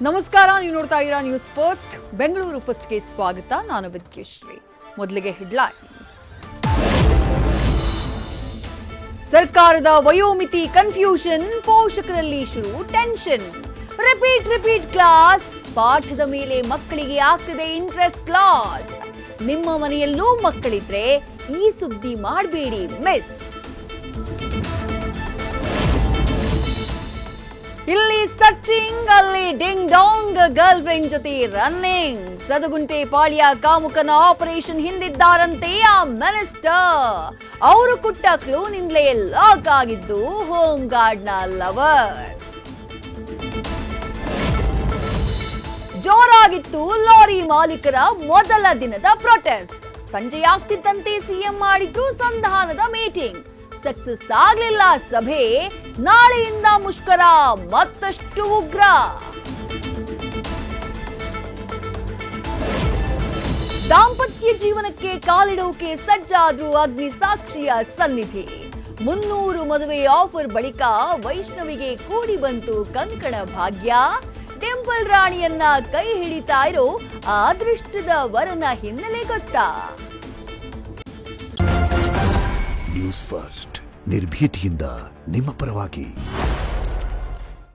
ನಮಸ್ಕಾರ, ನೀವು ನೋಡ್ತಾ ಇದ್ದೀರಾ ನ್ಯೂಸ್ ಫಸ್ಟ್. ಬೆಂಗಳೂರು ಫಸ್ಟ್ಗೆ ಸ್ವಾಗತ. ನಾನು ವಿದ್ಯಶ್ರೀ. ಮೊದಲಿಗೆ ಹೆಡ್ಲೈನ್ಸ್. ಸರ್ಕಾರದ ವಯೋಮಿತಿ ಕನ್ಫ್ಯೂಷನ್, ಪೋಷಕರಲ್ಲಿ ಶುರು ಟೆನ್ಷನ್. ರಿಪೀಟ್ ಕ್ಲಾಸ್, ಪಾಠದ ಮೇಲೆ ಮಕ್ಕಳಿಗೆ ಆಗ್ತಿದೆ ಇಂಟ್ರೆಸ್ಟ್ ಲಾಸ್. ನಿಮ್ಮ ಮನೆಯಲ್ಲೂ ಮಕ್ಕಳಿದ್ರೆ ಈ ಸುದ್ದಿ ಮಾಡಬೇಡಿ ಮಿಸ್. ಇಲ್ಲಿ ಸರ್ಚಿಂಗ್, ಅಲ್ಲಿ ಡಿಂಗ್ ಡಾಂಗ್, ಗರ್ಲ್ ಫ್ರೆಂಡ್ ಜೊತೆ ರನ್ನಿಂಗ್. ಸದಗುಂಟೆ ಪಾಳ್ಯ ಕಾಮುಕನ ಆಪರೇಷನ್ ಹಿಂದಿದ್ದಾರಂತೆ ಆ ಮಿನಿಸ್ಟರ್. ಅವರು ಕೊಟ್ಟ ಕ್ಲೂನಿಂದಲೇ ಲಾಕ್ ಆಗಿದ್ದು ಹೋಮ್ ಗಾರ್ಡ್ನ ಲವರ್. ಜೋರಾಗಿತ್ತು ಲಾರಿ ಮಾಲೀಕರ ಮೊದಲ ದಿನದ ಪ್ರೊಟೆಸ್ಟ್. ಸಂಜೆಯಾಗ್ತಿದ್ದಂತೆ ಸಿಎಂ ಮಾಡಿದ್ರು ಸಂಧಾನದ ಮೀಟಿಂಗ್. ಸಕ್ಸಸ್ ಆಗ್ಲಿಲ್ಲ ಸಭೆ. ನಾಳೆಯಿಂದ ಮುಷ್ಕರ ಮತ್ತಷ್ಟು ಉಗ್ರ. ದಾಂಪತ್ಯ ಜೀವನಕ್ಕೆ ಕಾಲಿಡೋಕೆ ಸಜ್ಜಾದ್ರು ಅಗ್ನಿ ಸಾಕ್ಷಿಯ ಸನ್ನಿಧಿ. 300 ಮದುವೆ ಆಫರ್ ಬಳಿಕ ವೈಷ್ಣವಿಗೆ ಕೂಡಿ ಬಂತು ಕಂಕಣ ಭಾಗ್ಯ. ಡಿಂಪಲ್ ರಾಣಿಯನ್ನ ಕೈ ಹಿಡಿತಾ ಇರೋ ಅದೃಷ್ಟದ ವರನ ಹಿನ್ನೆಲೆ ಗೊತ್ತಾ? ನ್ಯೂಸ್ ಫಸ್ಟ್, ನಿರ್ಭೀತಿಯಿಂದ ನಿಮ್ಮ ಪರವಾಗಿ.